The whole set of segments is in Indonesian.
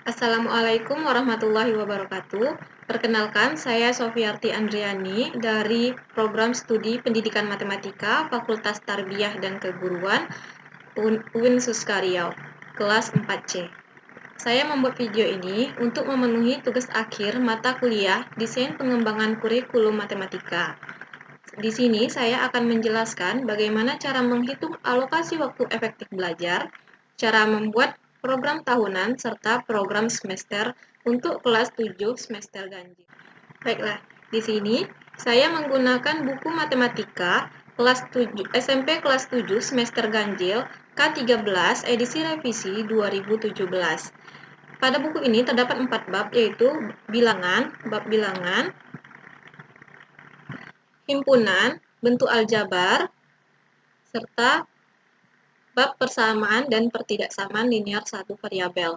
Assalamualaikum warahmatullahi wabarakatuh. Perkenalkan, saya Sofiarti Andriani dari Program Studi Pendidikan Matematika Fakultas Tarbiyah dan Keguruan UIN Suska Riau, kelas 4C. Saya membuat video ini untuk memenuhi tugas akhir mata kuliah Desain Pengembangan Kurikulum Matematika. Di sini saya akan menjelaskan bagaimana cara menghitung alokasi waktu efektif belajar, cara membuat program tahunan, serta program semester untuk kelas 7 semester ganjil. Baiklah, di sini saya menggunakan buku matematika kelas 7, SMP kelas 7 semester ganjil K13 edisi revisi 2017. Pada buku ini terdapat 4 bab, yaitu bab bilangan, himpunan, bentuk aljabar, serta bab persamaan dan pertidaksamaan linear satu variabel.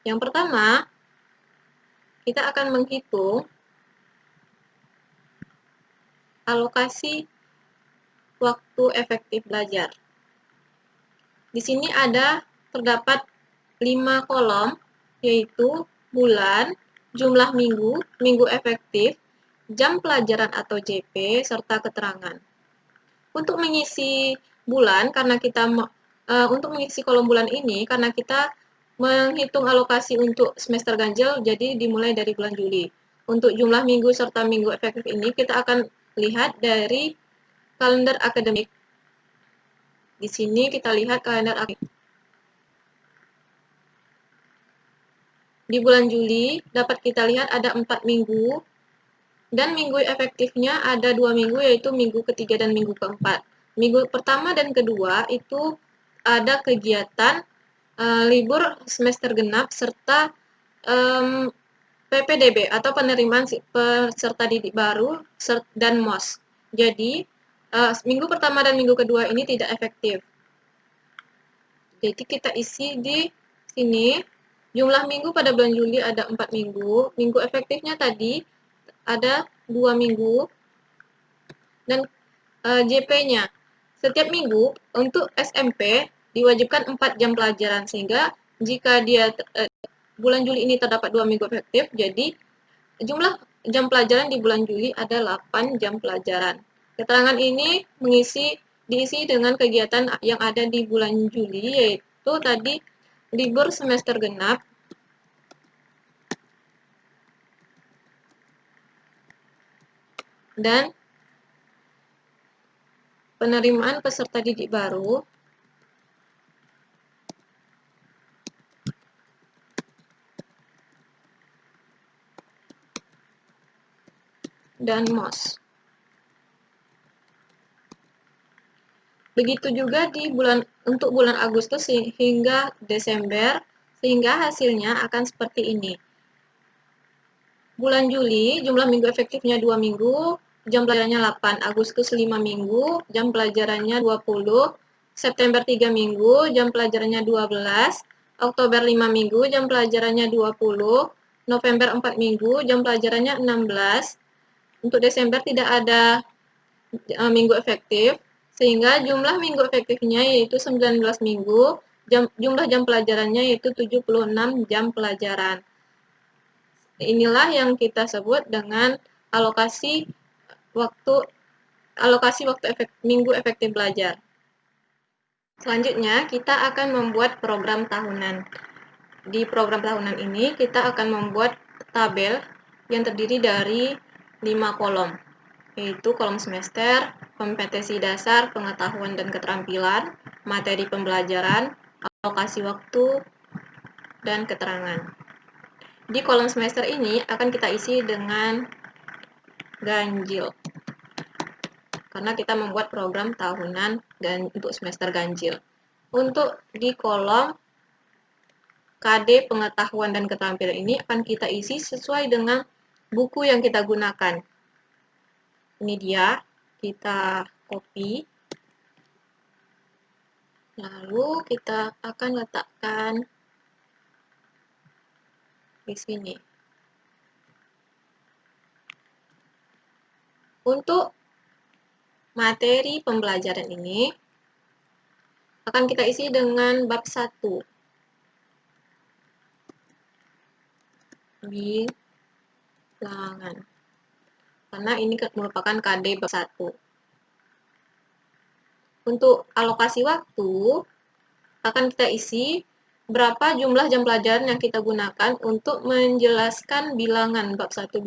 Yang pertama, kita akan menghitung alokasi waktu efektif belajar. Di sini terdapat 5 kolom, yaitu bulan, jumlah minggu, minggu efektif, jam pelajaran atau JP, serta keterangan. Untuk mengisi bulan, untuk mengisi kolom bulan ini, karena kita menghitung alokasi untuk semester ganjil, jadi dimulai dari bulan Juli. Untuk jumlah minggu serta minggu efektif ini, kita akan lihat dari kalender akademik. Di sini kita lihat kalender akademik. Di bulan Juli, dapat kita lihat ada 4 minggu, dan minggu efektifnya ada 2 minggu, yaitu minggu ketiga dan minggu keempat. Minggu pertama dan kedua itu ada kegiatan libur semester genap serta PPDB atau penerimaan peserta didik baru dan MOS. Jadi minggu pertama dan minggu kedua ini tidak efektif. Jadi kita isi di sini jumlah minggu pada bulan Juli ada 4 minggu, minggu efektifnya tadi ada 2 minggu, dan JP-nya setiap minggu untuk SMP diwajibkan 4 jam pelajaran, sehingga jika bulan Juli ini terdapat 2 minggu efektif, jadi jumlah jam pelajaran di bulan Juli ada 8 jam pelajaran. Keterangan ini diisi dengan kegiatan yang ada di bulan Juli, yaitu tadi libur semester genap, dan penerimaan peserta didik baru, dan MOS. Begitu juga untuk bulan Agustus hingga Desember, sehingga hasilnya akan seperti ini. Bulan Juli, jumlah minggu efektifnya 2 minggu, jam pelajarannya 8, Agustus 5 minggu, jam pelajarannya 20, September 3 minggu, jam pelajarannya 12, Oktober 5 minggu, jam pelajarannya 20, November 4 minggu, jam pelajarannya 16, untuk Desember tidak ada minggu efektif, sehingga jumlah minggu efektifnya yaitu 19 minggu, jumlah jam pelajarannya yaitu 76 jam pelajaran. Inilah yang kita sebut dengan alokasi waktu minggu efektif belajar. Selanjutnya, kita akan membuat program tahunan. Di program tahunan ini, kita akan membuat tabel yang terdiri dari 5 kolom, yaitu kolom semester, kompetensi dasar, pengetahuan dan keterampilan, materi pembelajaran, alokasi waktu, dan keterangan. Di kolom semester ini akan kita isi dengan ganjil, karena kita membuat program tahunan untuk semester ganjil. Untuk di kolom KD pengetahuan dan keterampilan ini akan kita isi sesuai dengan buku yang kita gunakan. Ini dia, kita copy, lalu kita akan letakkan di sini. Untuk materi pembelajaran ini akan kita isi dengan bab 1. bilangan. Karena ini merupakan KD bab 1. Untuk alokasi waktu, akan kita isi berapa jumlah jam pelajaran yang kita gunakan untuk menjelaskan bilangan bab 1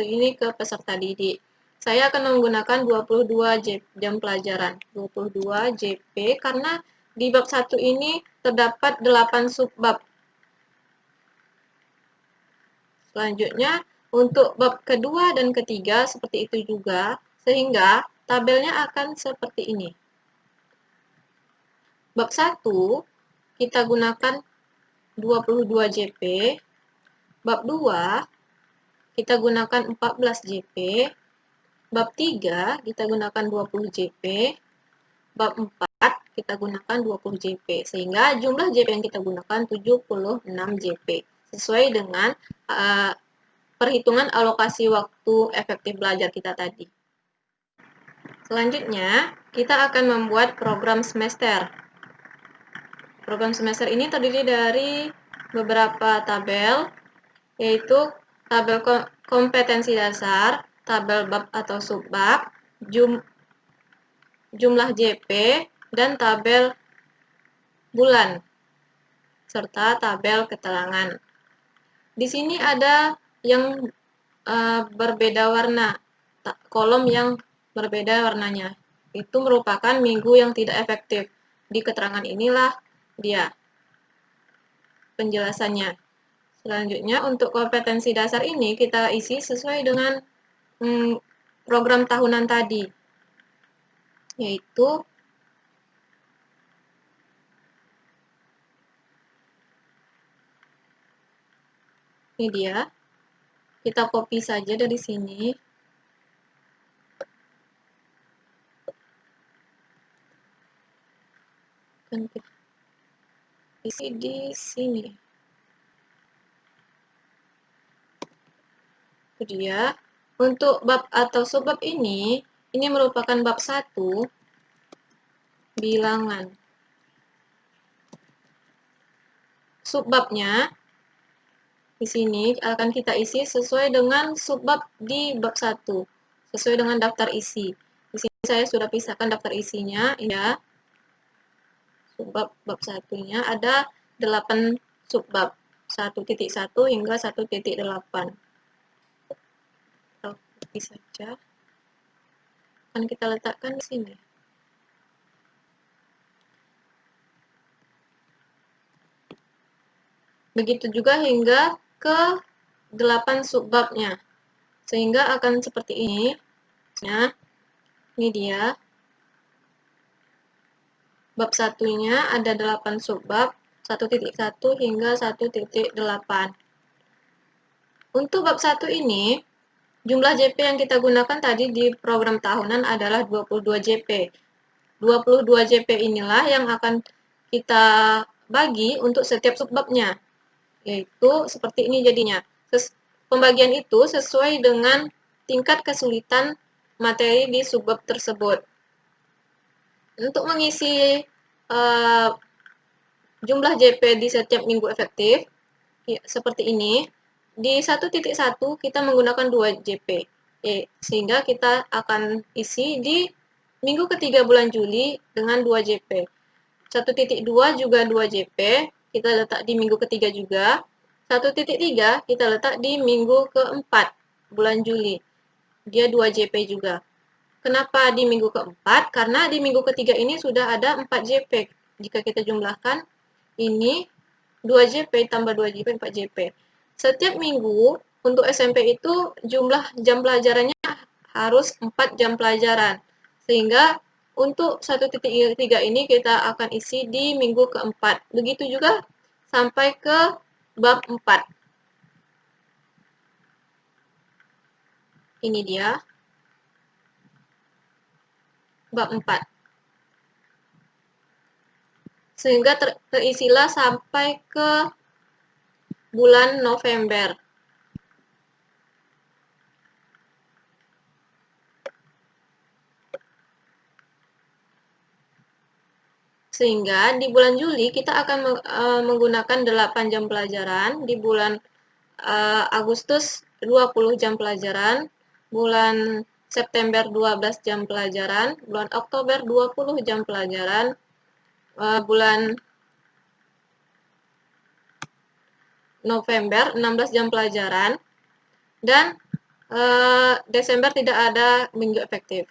ini ke peserta didik. Saya akan menggunakan 22 jam pelajaran, 22 JP, karena di bab 1 ini terdapat 8 subbab. Selanjutnya, untuk bab kedua dan ketiga seperti itu juga, sehingga tabelnya akan seperti ini. Bab 1, kita gunakan 22 JP. Bab 2, kita gunakan 14 JP. Bab 3, kita gunakan 20 JP. Bab 4, kita gunakan 20 JP. Sehingga jumlah JP yang kita gunakan 76 JP. Sesuai dengan perhitungan alokasi waktu efektif belajar kita tadi. Selanjutnya, kita akan membuat program semester. Program semester ini terdiri dari beberapa tabel, yaitu tabel kompetensi dasar, tabel bab atau subbab, jumlah JP, dan tabel bulan, serta tabel keterangan. Di sini ada yang berbeda warna, kolom yang berbeda warnanya. Itu merupakan minggu yang tidak efektif. Di keterangan inilah dia penjelasannya. Selanjutnya, untuk kompetensi dasar ini kita isi sesuai dengan program tahunan tadi, yaitu ini dia. Kita copy saja dari sini. Dan kita isi di sini. Itu dia. Untuk bab atau subbab ini merupakan bab 1, bilangan. Subbabnya di sini akan kita isi sesuai dengan subbab di bab 1, sesuai dengan daftar isi. Di sini saya sudah pisahkan daftar isinya, ya. Subbab bab 1-nya ada 8 subbab, 1.1 hingga 1.8. Copy saja. Akan kita letakkan di sini. Begitu juga hingga ke 8 subbabnya. Sehingga akan seperti ini. Nah, ini dia. Bab 1-nya ada 8 subbab, 1.1 hingga 1.8. Untuk bab 1 ini, jumlah JP yang kita gunakan tadi di program tahunan adalah 22 JP. 22 JP inilah yang akan kita bagi untuk setiap subbabnya. Yaitu seperti ini jadinya. Pembagian itu sesuai dengan tingkat kesulitan materi di subbab tersebut. Untuk mengisi jumlah JP di setiap minggu efektif, ya, seperti ini. Di 1.1 kita menggunakan 2 JP, sehingga kita akan isi di minggu ketiga bulan Juli dengan 2 JP. 1.2 juga 2 JP, kita letak di minggu ketiga juga. 1.3 kita letak di minggu keempat bulan Juli, dia 2 JP juga. Kenapa di minggu keempat? Karena di minggu ketiga ini sudah ada 4 JP. Jika kita jumlahkan, ini 2 JP tambah 2 JP, 4 JP. Setiap minggu untuk SMP itu jumlah jam pelajarannya harus 4 jam pelajaran. Sehingga untuk 1.3 ini kita akan isi di minggu keempat. Begitu juga sampai ke bab 4. Ini dia. Bab 4. Sehingga terisilah sampai ke bulan November. Sehingga di bulan Juli kita akan menggunakan 8 jam pelajaran, di bulan Agustus 20 jam pelajaran, bulan September 12 jam pelajaran, bulan Oktober 20 jam pelajaran, bulan November 16 jam pelajaran, dan Desember tidak ada minggu efektif.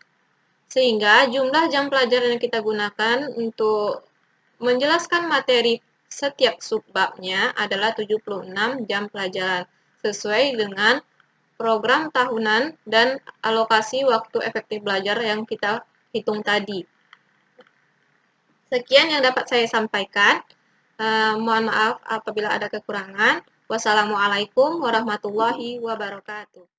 Sehingga jumlah jam pelajaran yang kita gunakan untuk menjelaskan materi setiap subbabnya adalah 76 jam pelajaran, sesuai dengan program tahunan dan alokasi waktu efektif belajar yang kita hitung tadi. Sekian yang dapat saya sampaikan. Mohon maaf apabila ada kekurangan. Wassalamualaikum warahmatullahi wabarakatuh.